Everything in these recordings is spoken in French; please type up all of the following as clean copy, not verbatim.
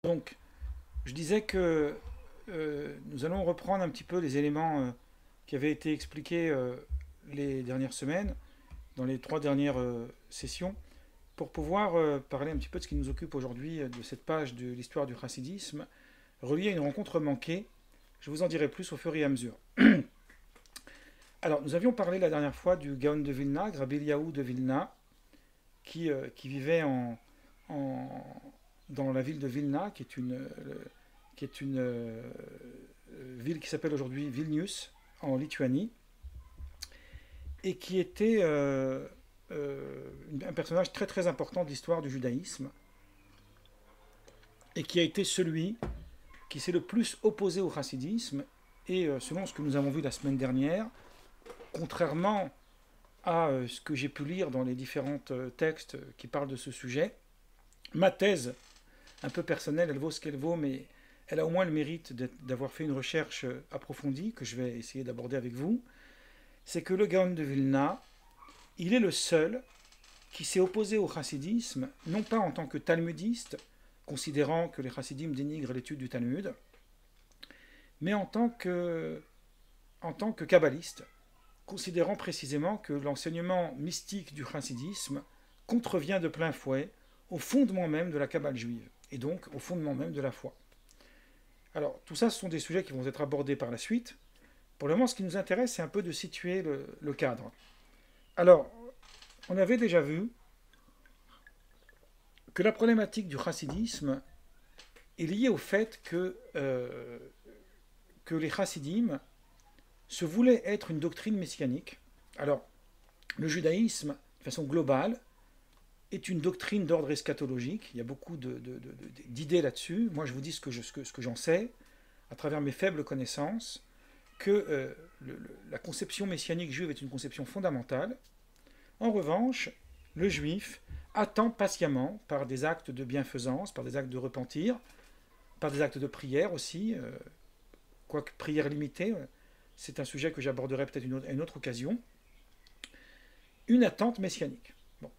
Donc, je disais que nous allons reprendre un petit peu les éléments qui avaient été expliqués les dernières semaines, dans les trois dernières sessions, pour pouvoir parler un petit peu de ce qui nous occupe aujourd'hui, de cette page de l'histoire du chassidisme, reliée à une rencontre manquée. Je vous en dirai plus au fur et à mesure. Alors, nous avions parlé la dernière fois du Gaon de Vilna, Rabbi Eliyahu de Vilna, qui vivait dans la ville de Vilna, qui est une ville qui s'appelle aujourd'hui Vilnius, en Lituanie, et qui était un personnage très très important de l'histoire du judaïsme, et qui a été celui qui s'est le plus opposé au chassidisme, et selon ce que nous avons vu la semaine dernière, contrairement à ce que j'ai pu lire dans les différents textes qui parlent de ce sujet, ma thèse, un peu personnelle, elle vaut ce qu'elle vaut, mais elle a au moins le mérite d'avoir fait une recherche approfondie que je vais essayer d'aborder avec vous. C'est que le Gaon de Vilna, il est le seul qui s'est opposé au chassidisme, non pas en tant que talmudiste, considérant que les chassidim dénigrent l'étude du Talmud, mais en tant que kabbaliste, considérant précisément que l'enseignement mystique du chassidisme contrevient de plein fouet au fondement même de la Kabbale juive, et donc au fondement même de la foi. Alors, tout ça, ce sont des sujets qui vont être abordés par la suite. Pour le moment, ce qui nous intéresse, c'est un peu de situer le cadre. Alors, on avait déjà vu que la problématique du chassidisme est liée au fait que les chassidim se voulaient être une doctrine messianique. Alors, le judaïsme, de façon globale, est une doctrine d'ordre eschatologique. Il y a beaucoup d'idées là-dessus. Moi, je vous dis ce que j'en sais, à travers mes faibles connaissances, que la conception messianique juive est une conception fondamentale. En revanche, le juif attend patiemment, par des actes de bienfaisance, par des actes de repentir, par des actes de prière aussi, quoique prière limitée, c'est un sujet que j'aborderai peut-être à une autre occasion, une attente messianique. Bon,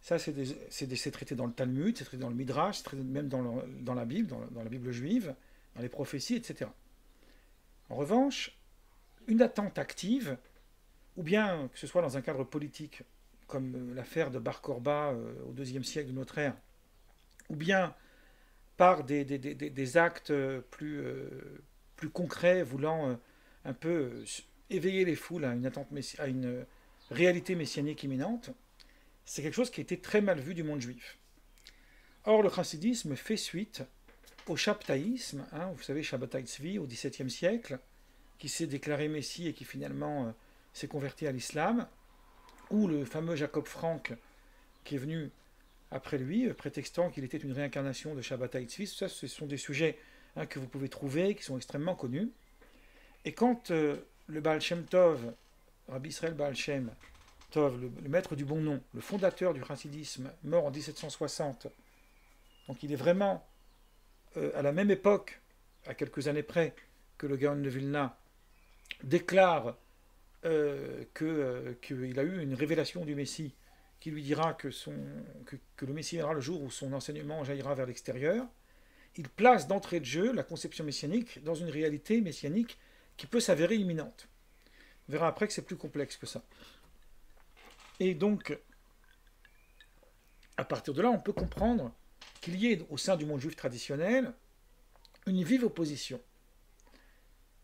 ça c'est traité dans le Talmud, c'est traité dans le Midrash, c'est traité même dans la Bible, dans la Bible juive, dans les prophéties, etc. En revanche, une attente active, ou bien que ce soit dans un cadre politique, comme l'affaire de Bar Korba au IIe siècle de notre ère, ou bien par des actes plus concrets, voulant un peu éveiller les foules à une réalité messianique imminente, c'est quelque chose qui a été très mal vu du monde juif. Or, le chassidisme fait suite au shabtaïsme, hein, vous savez, Shabbatai Tzvi, au XVIIe siècle, qui s'est déclaré messie et qui finalement s'est converti à l'islam, ou le fameux Jacob Frank, qui est venu après lui, prétextant qu'il était une réincarnation de Shabbatai Tzvi. Ça, ce sont des sujets que vous pouvez trouver, qui sont extrêmement connus. Et quand le Baal Shem Tov, Rabbi Israël Baal Shem Tov, le maître du bon nom, le fondateur du chassidisme, mort en 1760, donc il est vraiment à la même époque, à quelques années près, que le Gaon de Vilna, déclare qu'il a eu une révélation du Messie qui lui dira que le Messie viendra le jour où son enseignement jaillira vers l'extérieur. Il place d'entrée de jeu la conception messianique dans une réalité messianique qui peut s'avérer imminente. On verra après que c'est plus complexe que ça. Et donc, à partir de là, on peut comprendre qu'il y ait au sein du monde juif traditionnel une vive opposition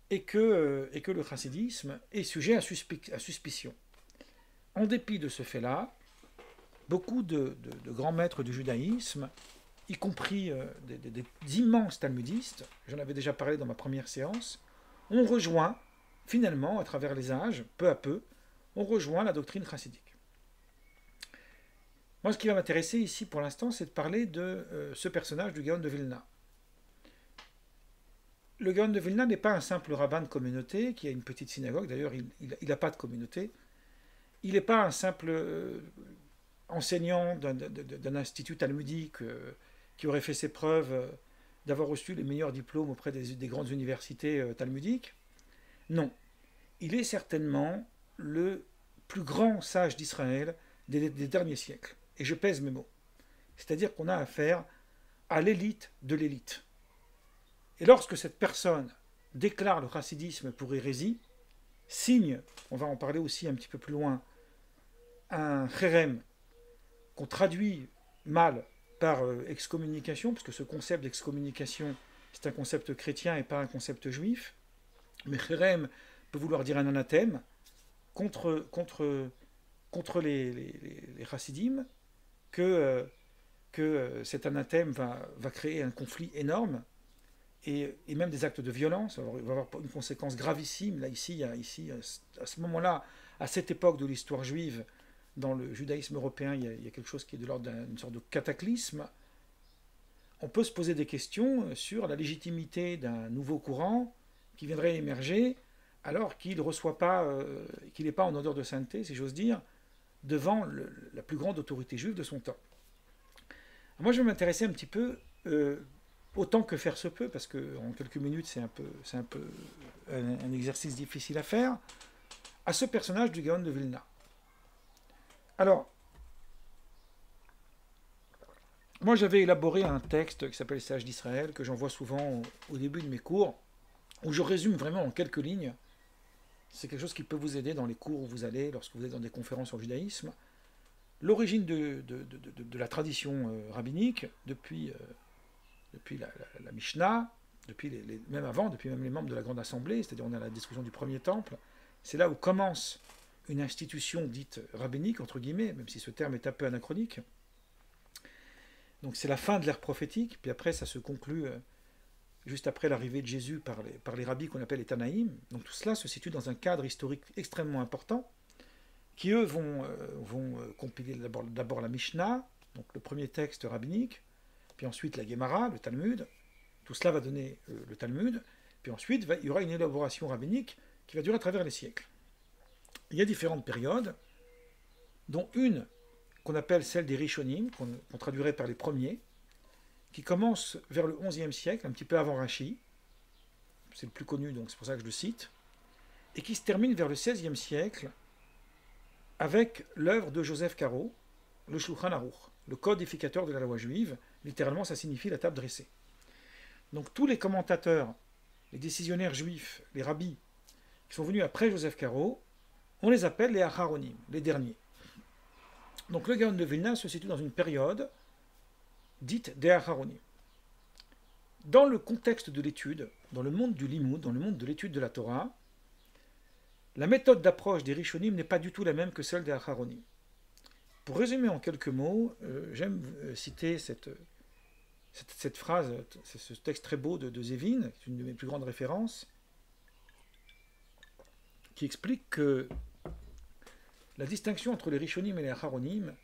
et que le chassidisme est sujet à suspicion. En dépit de ce fait-là, beaucoup de grands maîtres du judaïsme, y compris des immenses talmudistes, j'en avais déjà parlé dans ma première séance, ont rejoint, finalement, à travers les âges, peu à peu, ont rejoint la doctrine chassidique. Moi, ce qui va m'intéresser ici pour l'instant, c'est de parler de ce personnage du Gaon de Vilna. Le Gaon de Vilna n'est pas un simple rabbin de communauté qui a une petite synagogue, d'ailleurs il n'a pas de communauté. Il n'est pas un simple enseignant d'un institut talmudique qui aurait fait ses preuves d'avoir reçu les meilleurs diplômes auprès des grandes universités talmudiques. Non, il est certainement le plus grand sage d'Israël des derniers siècles. Et je pèse mes mots. C'est-à-dire qu'on a affaire à l'élite de l'élite. Et lorsque cette personne déclare le chassidisme pour hérésie, signe, on va en parler aussi un petit peu plus loin, un cherem qu'on traduit mal par excommunication, parce que ce concept d'excommunication, c'est un concept chrétien et pas un concept juif. Mais cherem peut vouloir dire un anathème contre les chassidim, que cet anathème va créer un conflit énorme et même des actes de violence. Alors, il va y avoir une conséquence gravissime. Là, ici, à ce moment-là, à cette époque de l'histoire juive, dans le judaïsme européen, il y a quelque chose qui est de l'ordre d'une sorte de cataclysme. On peut se poser des questions sur la légitimité d'un nouveau courant qui viendrait émerger alors qu'il ne reçoit pas, qu'il n'est pas en odeur de sainteté, si j'ose dire, devant la plus grande autorité juive de son temps. Alors moi, je vais m'intéresser un petit peu, autant que faire se peut, parce qu'en quelques minutes, c'est un peu un exercice difficile à faire, à ce personnage du Gaon de Vilna. Alors, moi, j'avais élaboré un texte qui s'appelle Sages d'Israël, que j'envoie souvent au début de mes cours, où je résume vraiment en quelques lignes. C'est quelque chose qui peut vous aider dans les cours où vous allez, lorsque vous êtes dans des conférences sur le judaïsme. L'origine de la tradition rabbinique, depuis la Mishnah, même avant, depuis même les membres de la Grande Assemblée, c'est-à-dire on a la discussion du Premier Temple, c'est là où commence une institution dite rabbinique, entre guillemets, même si ce terme est un peu anachronique. Donc c'est la fin de l'ère prophétique, puis après ça se conclut juste après l'arrivée de Jésus par les rabbis qu'on appelle les Tanaïm. Donc tout cela se situe dans un cadre historique extrêmement important, qui eux vont compiler d'abord la Mishnah, donc le premier texte rabbinique, puis ensuite la Gemara, le Talmud. Tout cela va donner le Talmud, puis ensuite il y aura une élaboration rabbinique qui va durer à travers les siècles. Il y a différentes périodes, dont une qu'on appelle celle des Rishonim, qu'on traduirait par les premiers, qui commence vers le XIe siècle, un petit peu avant Rashi, c'est le plus connu, donc c'est pour ça que je le cite, et qui se termine vers le XVIe siècle avec l'œuvre de Joseph Caro, le Shulchan Aruch, le codificateur de la loi juive. Littéralement, ça signifie la table dressée. Donc tous les commentateurs, les décisionnaires juifs, les rabbis, qui sont venus après Joseph Caro, on les appelle les Acharonim, les derniers. Donc le Gaon de Vilna se situe dans une période dite des Acharonim. Dans le contexte de l'étude, dans le monde du Limoud, dans le monde de l'étude de la Torah, la méthode d'approche des Rishonim n'est pas du tout la même que celle des Acharonim. Pour résumer en quelques mots, j'aime citer cette phrase, ce texte très beau de Zevin, qui est une de mes plus grandes références, qui explique que la distinction entre les Rishonim et les Acharonim,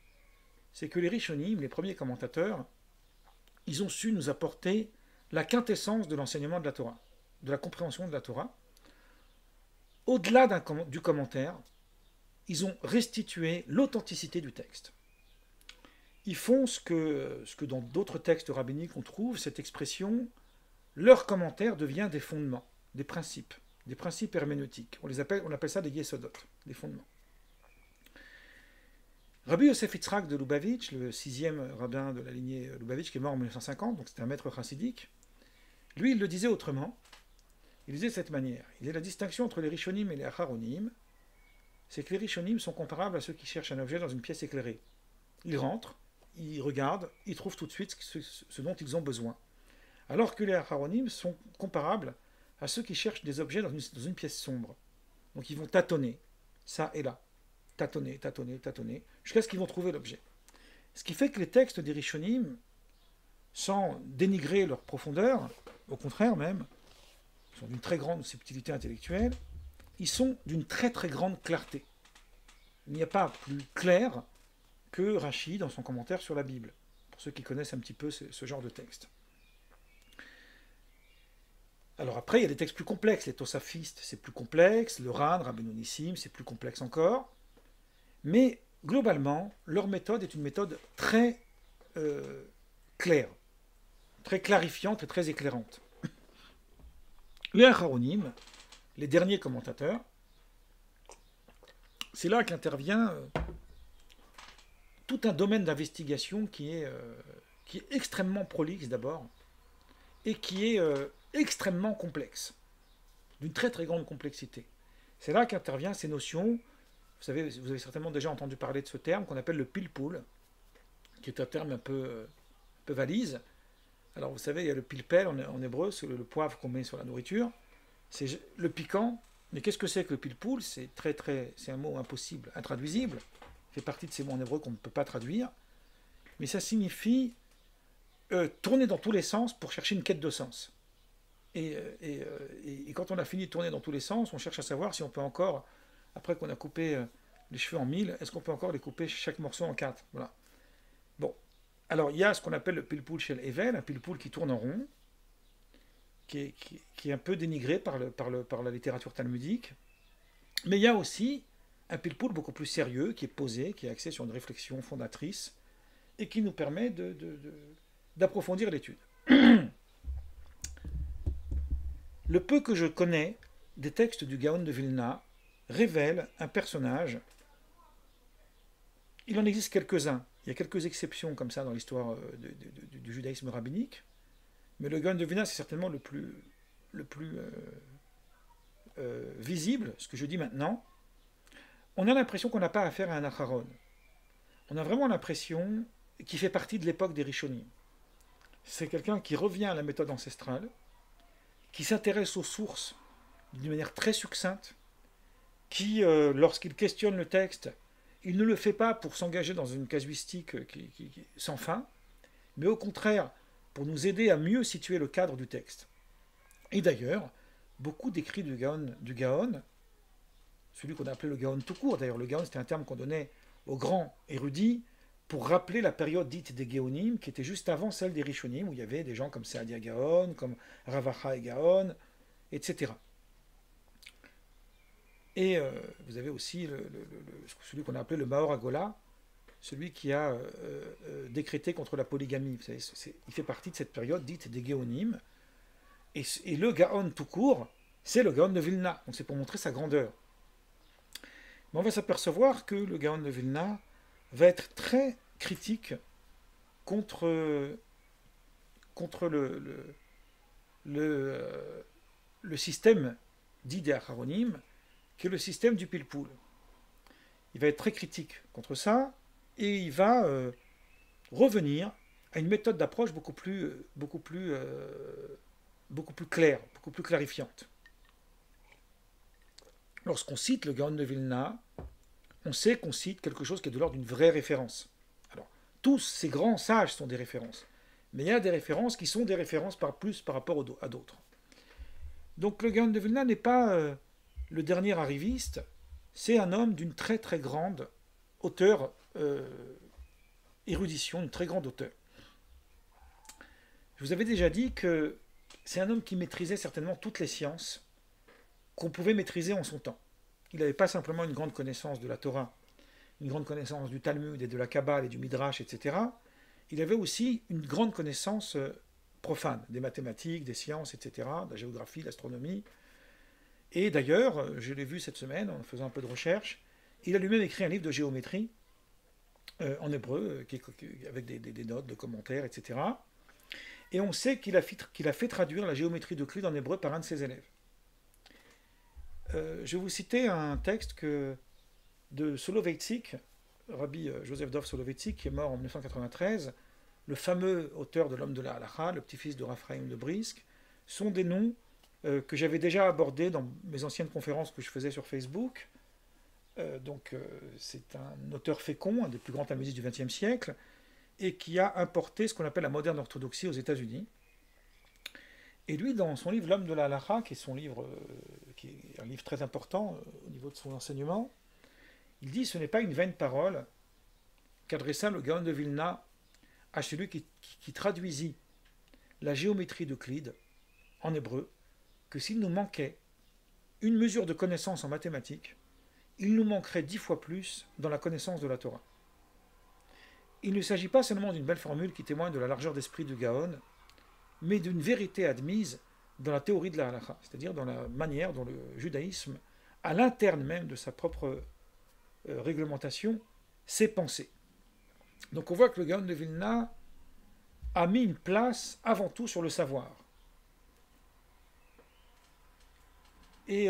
c'est que les Rishonim, les premiers commentateurs, ils ont su nous apporter la quintessence de l'enseignement de la Torah, de la compréhension de la Torah. Au-delà du commentaire, ils ont restitué l'authenticité du texte. Ils font ce que dans d'autres textes rabbiniques on trouve, cette expression, leur commentaire devient des fondements, des principes herméneutiques. On appelle ça des yesodot, des fondements. Rabbi Yosef Yitzhak de Lubavitch, le 6e rabbin de la lignée Lubavitch, qui est mort en 1950, donc c'était un maître chassidique, lui, il le disait autrement. Il disait de cette manière. Il disait la distinction entre les Rishonim et les Acharonim, c'est que les Rishonim sont comparables à ceux qui cherchent un objet dans une pièce éclairée. Ils rentrent, ils regardent, ils trouvent tout de suite ce dont ils ont besoin. Alors que les Acharonim sont comparables à ceux qui cherchent des objets dans une pièce sombre. Donc ils vont tâtonner, ça et là. Tâtonner, jusqu'à ce qu'ils vont trouver l'objet. Ce qui fait que les textes des Rishonim, sans dénigrer leur profondeur, au contraire même, sont d'une très grande subtilité intellectuelle, ils sont d'une très très grande clarté. Il n'y a pas plus clair que Rashi dans son commentaire sur la Bible, pour ceux qui connaissent un petit peu ce genre de texte. Alors après, il y a des textes plus complexes, les Tosafistes, c'est plus complexe, le Ran, Rabbeinu Nissim, c'est plus complexe encore, mais globalement, leur méthode est une méthode très claire, très clarifiante et très éclairante. Les Acharonim, les derniers commentateurs, c'est là qu'intervient tout un domaine d'investigation qui est qui est extrêmement prolixe d'abord, et qui est extrêmement complexe, d'une très très grande complexité. C'est là qu'interviennent ces notions. Vous avez certainement déjà entendu parler de ce terme qu'on appelle le pilpoul, qui est un terme un peu valise. Alors vous savez, il y a le pilpel en hébreu, c'est le poivre qu'on met sur la nourriture. C'est le piquant. Mais qu'est-ce que c'est que le pilpoul? C'est un mot impossible, intraduisible. Il fait partie de ces mots en hébreu qu'on ne peut pas traduire. Mais ça signifie tourner dans tous les sens pour chercher une quête de sens. Et quand on a fini de tourner dans tous les sens, on cherche à savoir si on peut encore, après qu'on a coupé les cheveux en 1000, est-ce qu'on peut encore les couper chaque morceau en 4? Voilà. Bon. Alors, il y a ce qu'on appelle le pilpoul shel Evel, un pilpoul qui tourne en rond, qui est un peu dénigré par la littérature talmudique. Mais il y a aussi un pilpoul beaucoup plus sérieux, qui est posé, qui est axé sur une réflexion fondatrice, et qui nous permet d'approfondir l'étude. Le peu que je connais des textes du Gaon de Vilna révèle un personnage. Il en existe quelques-uns. Il y a quelques exceptions comme ça dans l'histoire du judaïsme rabbinique. Mais le Gaon de Vilna, c'est certainement le plus visible, ce que je dis maintenant. On a l'impression qu'on n'a pas affaire à un Acharon. On a vraiment l'impression qu'il fait partie de l'époque des Rishonim. C'est quelqu'un qui revient à la méthode ancestrale, qui s'intéresse aux sources d'une manière très succincte, qui, lorsqu'il questionne le texte, il ne le fait pas pour s'engager dans une casuistique sans fin, mais au contraire pour nous aider à mieux situer le cadre du texte. Et d'ailleurs, beaucoup d'écrits du Gaon, celui qu'on a appelé le Gaon tout court, d'ailleurs le Gaon c'était un terme qu'on donnait aux grands érudits pour rappeler la période dite des Géonim, qui était juste avant celle des Rishonim, où il y avait des gens comme Saadia Gaon, comme Ravacha et Gaon, etc. Et vous avez aussi celui qu'on a appelé le Maor Agola, celui qui a décrété contre la polygamie. Vous savez, il fait partie de cette période dite des Géonim. Et le Gaon tout court, c'est le Gaon de Vilna. Donc c'est pour montrer sa grandeur. Mais on va s'apercevoir que le Gaon de Vilna va être très critique contre le système dit des Acharonim, qui est le système du pilpoul. Il va être très critique contre ça, et il va revenir à une méthode d'approche beaucoup plus claire, beaucoup plus clarifiante. Lorsqu'on cite le Gaon de Vilna, on sait qu'on cite quelque chose qui est de l'ordre d'une vraie référence. Alors, tous ces grands sages sont des références, mais il y a des références qui sont des références par rapport à d'autres. Donc le Gaon de Vilna n'est pas le dernier arriviste, c'est un homme d'une très très grande hauteur, érudition, une très grande hauteur. Je vous avais déjà dit que c'est un homme qui maîtrisait certainement toutes les sciences qu'on pouvait maîtriser en son temps. Il n'avait pas simplement une grande connaissance de la Torah, une grande connaissance du Talmud et de la Kabbale et du Midrash, etc. Il avait aussi une grande connaissance profane, des mathématiques, des sciences, etc., de la géographie, de l'astronomie. Et d'ailleurs, je l'ai vu cette semaine en faisant un peu de recherche, il a lui-même écrit un livre de géométrie en hébreu, avec des notes, de commentaires, etc. Et on sait qu'il a fait traduire la géométrie d'Euclide en hébreu par un de ses élèves. Je vais vous citer un texte de Soloveitchik, Rabbi Joseph Dov Soloveitchik, qui est mort en 1993, le fameux auteur de l'homme de la Halacha, le petit-fils de Raphaël de Brisk, sont des noms que j'avais déjà abordés dans mes anciennes conférences que je faisais sur Facebook. C'est un auteur fécond, un des plus grands talmudistes du XXe siècle, et qui a importé ce qu'on appelle la moderne orthodoxie aux États-Unis. Et lui, dans son livre L'homme de la Halacha, qui est un livre très important au niveau de son enseignement, il dit: ce n'est pas une vaine parole qu'adressa le Gaon de Vilna à celui qui traduisit la géométrie d'Euclide en hébreu, que s'il nous manquait une mesure de connaissance en mathématiques, il nous manquerait 10 fois plus dans la connaissance de la Torah. Il ne s'agit pas seulement d'une belle formule qui témoigne de la largeur d'esprit du Gaon, mais d'une vérité admise dans la théorie de la halakha, c'est-à-dire dans la manière dont le judaïsme, à l'interne même de sa propre réglementation, s'est pensé. Donc on voit que le Gaon de Vilna a mis une place avant tout sur le savoir. Et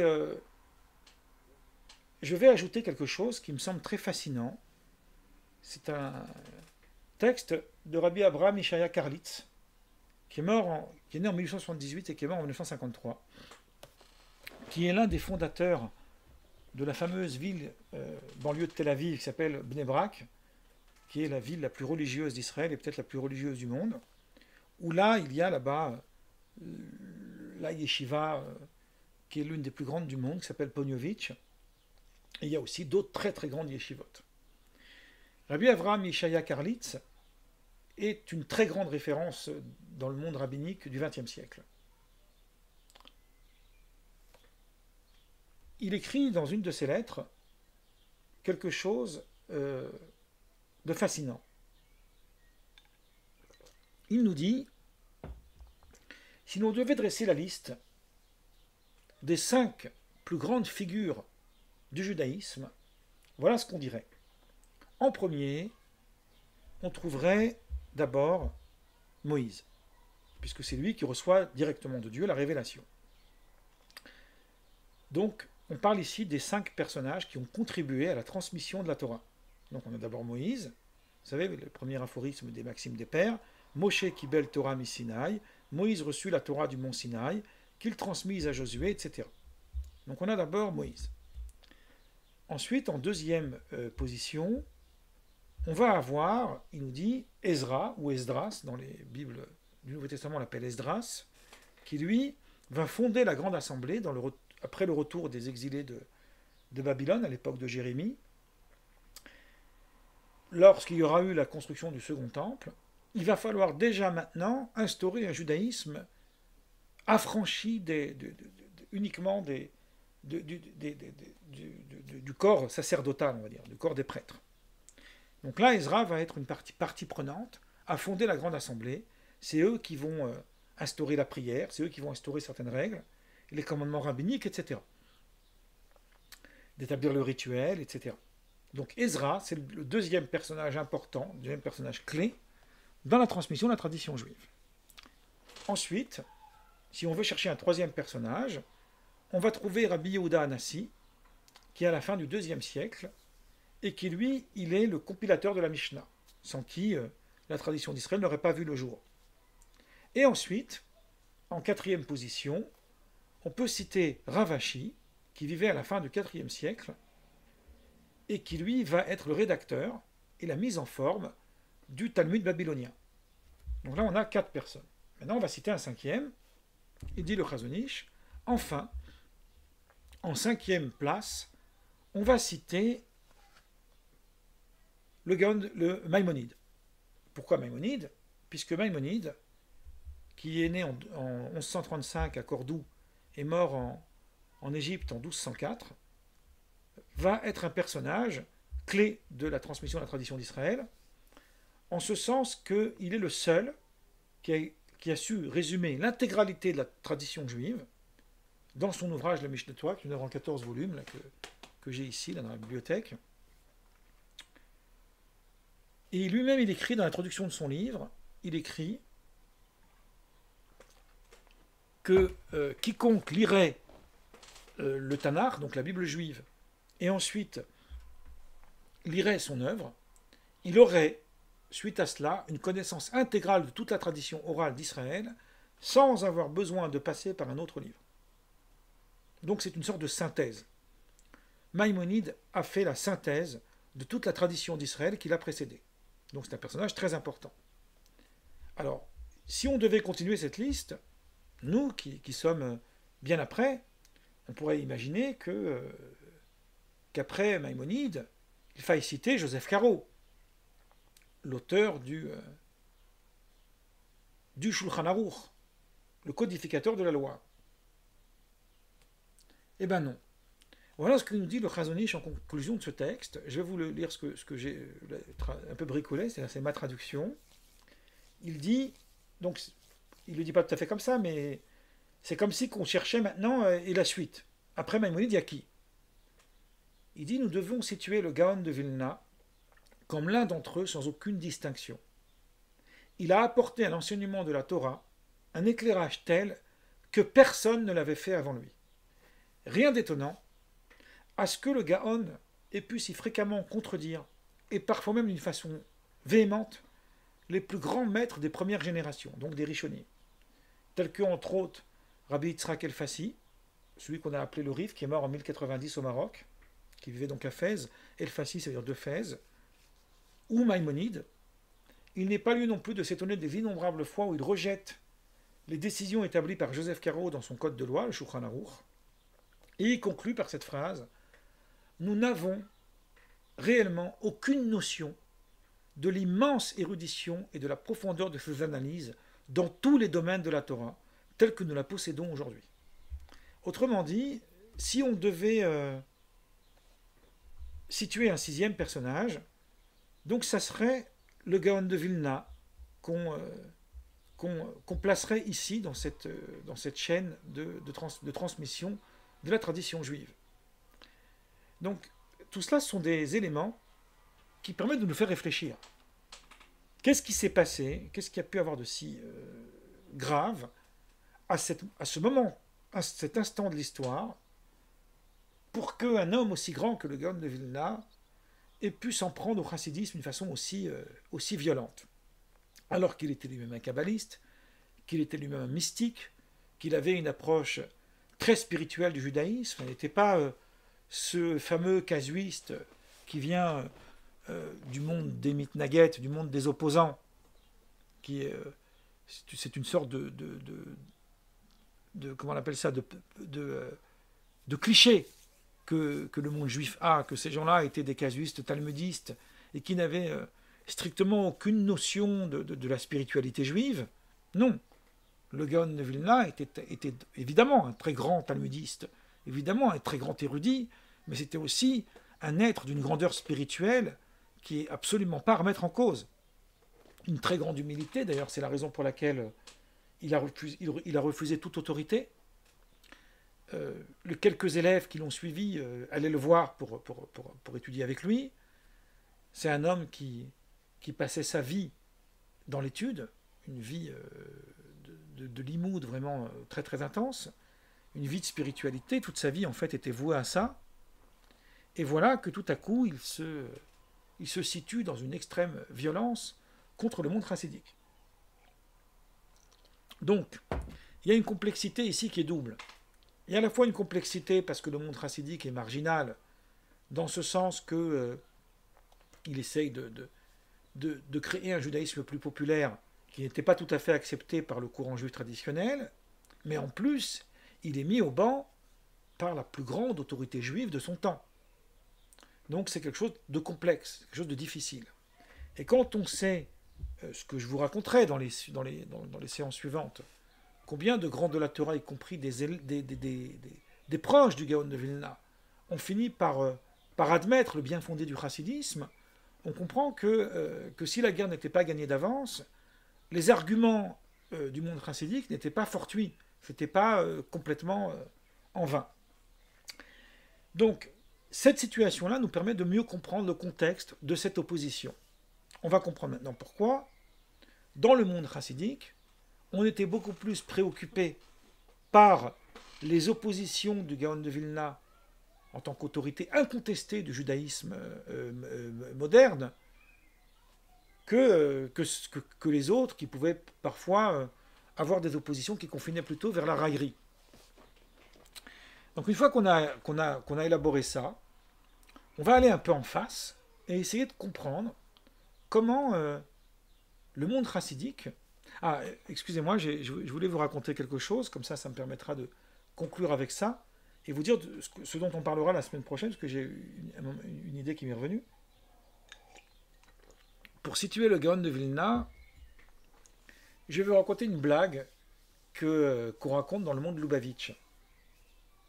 je vais ajouter quelque chose qui me semble très fascinant. C'est un texte de Rabbi Abraham Ishaya Karlitz, qui est né en 1878 et qui est mort en 1953, qui est l'un des fondateurs de la fameuse ville banlieue de Tel Aviv qui s'appelle Bnei Brak, qui est la ville la plus religieuse d'Israël et peut-être la plus religieuse du monde, où là, il y a là-bas la yeshiva qui est l'une des plus grandes du monde, qui s'appelle Ponyovitch, et il y a aussi d'autres très très grandes yeshivot. Rabbi Avraham Ishaya Karlitz est une très grande référence dans le monde rabbinique du XXe siècle. Il écrit dans une de ses lettres quelque chose de fascinant. Il nous dit, si l'on devait dresser la liste des 5 plus grandes figures du judaïsme, voilà ce qu'on dirait. En premier, on trouverait d'abord Moïse, puisque c'est lui qui reçoit directement de Dieu la révélation. Donc, on parle ici des 5 personnages qui ont contribué à la transmission de la Torah. Donc, on a d'abord Moïse, vous savez, le premier aphorisme des Maximes des Pères, Moshe kibel Torah mi Sinaï, Moïse reçut la Torah du mont Sinaï, qu'il transmise à Josué, etc. Donc, on a d'abord Moïse. Ensuite, en deuxième position, on va avoir, il nous dit, Ezra, ou Esdras, dans les Bibles du Nouveau Testament, on l'appelle Esdras, qui lui va fonder la grande assemblée après le retour des exilés de Babylone, à l'époque de Jérémie. Lorsqu'il y aura eu la construction du second temple, il va falloir déjà maintenant instaurer un judaïsme affranchi uniquement du corps sacerdotal, on va dire, du corps des prêtres. Donc là, Ezra va être une partie prenante à fonder la grande assemblée. C'est eux qui vont instaurer la prière, c'est eux qui vont instaurer certaines règles, les commandements rabbiniques, etc. D'établir le rituel, etc. Donc Ezra, c'est le deuxième personnage important, le deuxième personnage clé dans la transmission de la tradition juive. Ensuite, si on veut chercher un troisième personnage, on va trouver Rabbi Yehuda Hanassi, qui est à la fin du IIe siècle, et qui, lui, il est le compilateur de la Mishnah, sans qui la tradition d'Israël n'aurait pas vu le jour. Et ensuite, en quatrième position, on peut citer Rav Ashi, qui vivait à la fin du IVe siècle, et qui, lui, va être le rédacteur et la mise en forme du Talmud babylonien. Donc là, on a 4 personnes. Maintenant, on va citer un cinquième. Il dit le Chazon Ish. Enfin, en 5e place, on va citer le Maïmonide. Pourquoi Maïmonide? Puisque Maïmonide, qui est né en 1135 à Cordoue et mort en Égypte en 1204, va être un personnage clé de la transmission de la tradition d'Israël, en ce sens qu'il est le seul qui a su résumer l'intégralité de la tradition juive dans son ouvrage La Mishneh Torah, qui est une œuvre en 14 volumes, là, que j'ai ici, là, dans la bibliothèque. Et lui-même, il écrit dans l'introduction de son livre, il écrit que quiconque lirait le Tanakh, donc la Bible juive, et ensuite lirait son œuvre, il aurait, suite à cela, une connaissance intégrale de toute la tradition orale d'Israël, sans avoir besoin de passer par un autre livre. Donc c'est une sorte de synthèse. Maïmonide a fait la synthèse de toute la tradition d'Israël qui l'a précédé. Donc c'est un personnage très important. Alors, si on devait continuer cette liste, nous qui sommes bien après, on pourrait imaginer qu'après Maïmonide, il faille citer Joseph Caro, l'auteur du Shulchan Aruch, le codificateur de la loi. Eh bien non. Voilà ce que nous dit le Chazon Ish en conclusion de ce texte. Je vais vous le lire ce que j'ai un peu bricolé, c'est ma traduction. Il dit, donc il ne le dit pas tout à fait comme ça, mais c'est comme si qu'on cherchait maintenant et la suite. Après Maïmonide, il y a qui? Il dit, nous devons situer le Gaon de Vilna comme l'un d'entre eux sans aucune distinction. il a apporté à l'enseignement de la Torah un éclairage tel que personne ne l'avait fait avant lui. Rien d'étonnant à ce que le Gaon ait pu si fréquemment contredire, et parfois même d'une façon véhémente, les plus grands maîtres des premières générations, donc des Rishonim, tels que, entre autres, Rabbi Yitzhak El-Fassi, celui qu'on a appelé le Rif, qui est mort en 1090 au Maroc, qui vivait donc à Fès. El-Fassi, c'est-à-dire de Fès, ou Maïmonide. Il n'est pas lieu non plus de s'étonner des innombrables fois où il rejette les décisions établies par Joseph Caro dans son code de loi, le Shulchan Aruch, et il conclut par cette phrase: nous n'avons réellement aucune notion de l'immense érudition et de la profondeur de ses analyses dans tous les domaines de la Torah, tels que nous la possédons aujourd'hui. Autrement dit, si on devait situer un sixième personnage, donc ça serait le Gaon de Vilna qu'on placerait ici dans cette chaîne de transmission de la tradition juive. Donc tout cela sont des éléments qui permettent de nous faire réfléchir. Qu'est-ce qui s'est passé? Qu'est-ce qu'il y a pu avoir de si grave à ce moment, à cet instant de l'histoire, pour qu'un homme aussi grand que le Gaon de Vilna ait pu s'en prendre au chassidisme d'une façon aussi violente, alors qu'il était lui-même un kabbaliste, qu'il était lui-même un mystique, qu'il avait une approche très spirituelle du judaïsme. Il n'était pas ce fameux casuiste qui vient du monde des mitnaguet, du monde des opposants, qui est c'est une sorte de comment on appelle ça, de cliché que le monde juif a, que ces gens-là étaient des casuistes talmudistes et qui n'avaient strictement aucune notion de la spiritualité juive. Non. Le Gaon de Vilna était évidemment un très grand talmudiste, évidemment un très grand érudit, mais c'était aussi un être d'une grandeur spirituelle qui est absolument pas à remettre en cause. Une très grande humilité, d'ailleurs, c'est la raison pour laquelle il a refusé toute autorité. Les quelques élèves qui l'ont suivi allaient le voir pour étudier avec lui. C'est un homme qui passait sa vie dans l'étude, une vie de limoud vraiment très très intense, une vie de spiritualité. Toute sa vie en fait était vouée à ça. Et voilà que tout à coup il se situe dans une extrême violence contre le monde chassidique. Donc, il y a une complexité ici qui est double. Il y a à la fois une complexité parce que le monde chassidique est marginal, dans ce sens que il essaye de créer un judaïsme plus populaire qui n'était pas tout à fait accepté par le courant juif traditionnel, mais en plus, il est mis au banc par la plus grande autorité juive de son temps. Donc c'est quelque chose de complexe, quelque chose de difficile. Et quand on sait ce que je vous raconterai dans les séances suivantes, combien de grands de la Torah, y compris des proches du Gaon de Vilna, ont fini par admettre le bien fondé du chassidisme, on comprend que si la guerre n'était pas gagnée d'avance, les arguments du monde chassidique n'étaient pas fortuits, ce n'était pas complètement en vain. Donc, cette situation-là nous permet de mieux comprendre le contexte de cette opposition. On va comprendre maintenant pourquoi, dans le monde chassidique, on était beaucoup plus préoccupé par les oppositions du Gaon de Vilna en tant qu'autorité incontestée du judaïsme moderne que les autres qui pouvaient parfois avoir des oppositions qui confinaient plutôt vers la raillerie. Donc une fois qu'on a élaboré ça, on va aller un peu en face et essayer de comprendre comment le monde chassidique... Ah, excusez-moi, je voulais vous raconter quelque chose, comme ça me permettra de conclure avec ça, et vous dire ce dont on parlera la semaine prochaine, parce que j'ai une idée qui m'est revenue. Pour situer le Gaon de Vilna, je vais vous raconter une blague qu'on raconte dans le monde Lubavitch,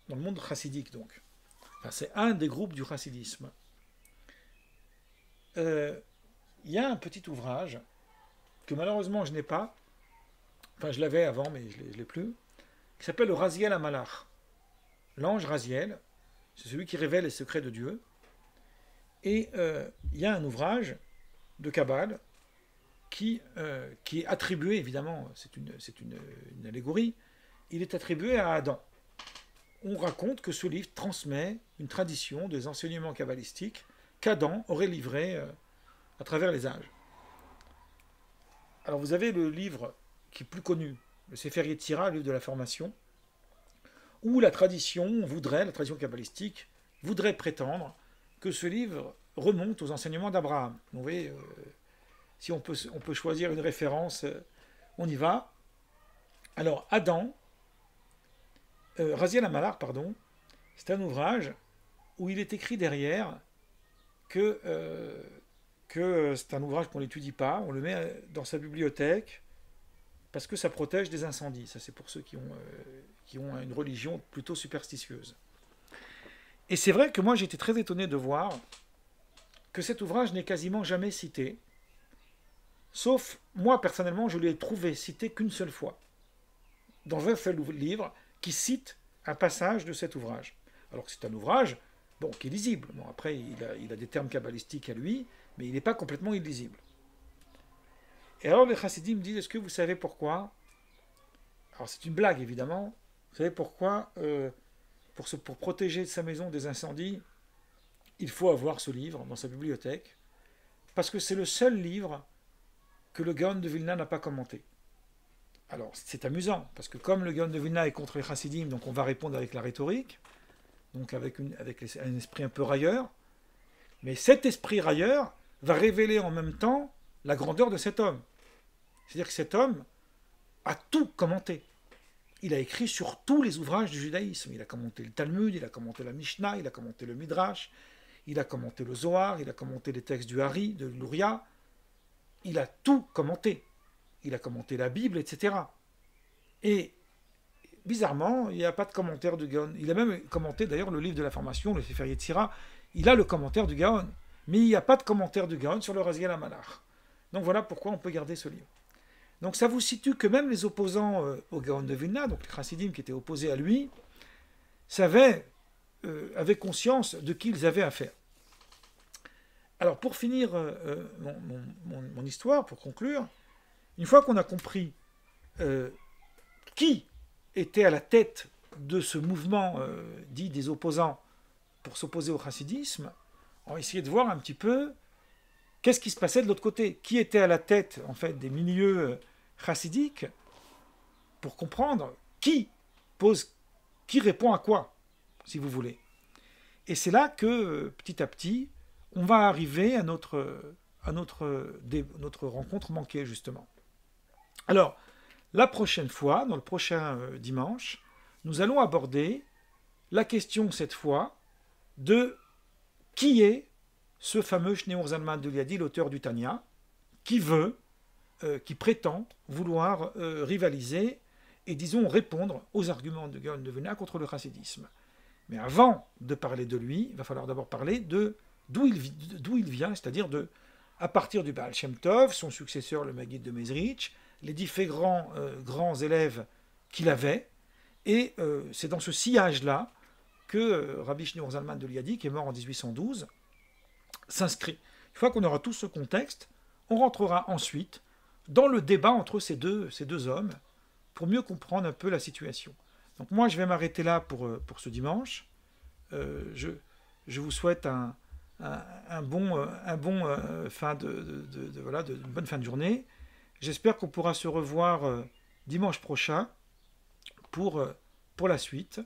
dans le monde chassidique donc. Enfin, c'est un des groupes du chassidisme. Il y a un petit ouvrage que malheureusement je n'ai pas, enfin je l'avais avant mais je ne l'ai plus, qui s'appelle le Raziel Amalach. L'ange Raziel, c'est celui qui révèle les secrets de Dieu. Et il y a un ouvrage de Kabbale qui est attribué, évidemment, c'est une allégorie, il est attribué à Adam. On raconte que ce livre transmet une tradition des enseignements kabbalistiques qu'Adam aurait livrés à travers les âges. Alors vous avez le livre qui est plus connu, le Sefer Yetzira, le livre de la formation, où la tradition kabbalistique voudrait prétendre que ce livre remonte aux enseignements d'Abraham. Vous voyez, si on peut choisir une référence, on y va. Alors Adam, Raziel Amalar, pardon, c'est un ouvrage où il est écrit derrière que c'est un ouvrage qu'on n'étudie pas, on le met dans sa bibliothèque parce que ça protège des incendies. Ça, c'est pour ceux qui ont une religion plutôt superstitieuse. Et c'est vrai que moi, j'étais très étonné de voir que cet ouvrage n'est quasiment jamais cité, sauf, moi, personnellement, je l'ai trouvé cité qu'une seule fois, dans un seul livre qui cite un passage de cet ouvrage. Alors que c'est un ouvrage, bon, qui est lisible. Bon, après, il a des termes kabbalistiques à lui, mais il n'est pas complètement illisible. Et alors les chassidim me disent, est-ce que vous savez pourquoi? Alors c'est une blague évidemment. Vous savez pourquoi pour protéger sa maison des incendies, il faut avoir ce livre dans sa bibliothèque? Parce que c'est le seul livre que le Gaon de Vilna n'a pas commenté. Alors c'est amusant, parce que comme le Gaon de Vilna est contre les chassidim, donc on va répondre avec la rhétorique, donc avec un esprit un peu railleur, mais cet esprit railleur va révéler en même temps la grandeur de cet homme. C'est-à-dire que cet homme a tout commenté. Il a écrit sur tous les ouvrages du judaïsme. Il a commenté le Talmud, il a commenté la Mishnah, il a commenté le Midrash, il a commenté le Zohar, il a commenté les textes du Hari, de l'Uriah. Il a tout commenté. Il a commenté la Bible, etc. Et bizarrement, il n'y a pas de commentaire du Gaon. Il a même commenté d'ailleurs le livre de la formation, le Sefer Yetzira. Il a le commentaire du Gaon. Mais il n'y a pas de commentaire du Gaon sur le Raziel Amalar. Donc voilà pourquoi on peut garder ce livre. Donc ça vous situe que même les opposants au Gaon de Vilna, donc les chassidim qui étaient opposés à lui, avaient conscience de qui ils avaient affaire. Alors pour finir mon histoire, pour conclure, une fois qu'on a compris qui était à la tête de ce mouvement dit des opposants pour s'opposer au chassidisme, on va essayer de voir un petit peu qu'est-ce qui se passait de l'autre côté. Qui était à la tête en fait des milieux chassidiques pour comprendre qui répond à quoi, si vous voulez. Et c'est là que petit à petit, on va arriver à notre rencontre manquée justement. Alors, la prochaine fois, dans le prochain dimanche, nous allons aborder la question cette fois de qui est ce fameux Shneur Zalman de Liadi, l'auteur du Tanya, qui prétend vouloir rivaliser et, disons, répondre aux arguments de Gaon de Vilna contre le chassidisme. Mais avant de parler de lui, il va falloir d'abord parler d'où il vient, c'est-à-dire à partir du Baal Shem Tov, son successeur, le Maggid de Mezrich, les différents grands élèves qu'il avait, et c'est dans ce sillage-là que Rabbi Shneur Zalman de Liadi, qui est mort en 1812, s'inscrit. Une fois qu'on aura tout ce contexte, on rentrera ensuite dans le débat entre ces deux hommes pour mieux comprendre un peu la situation. Donc moi, je vais m'arrêter là pour ce dimanche. Je vous souhaite une bonne fin de journée. J'espère qu'on pourra se revoir dimanche prochain pour la suite.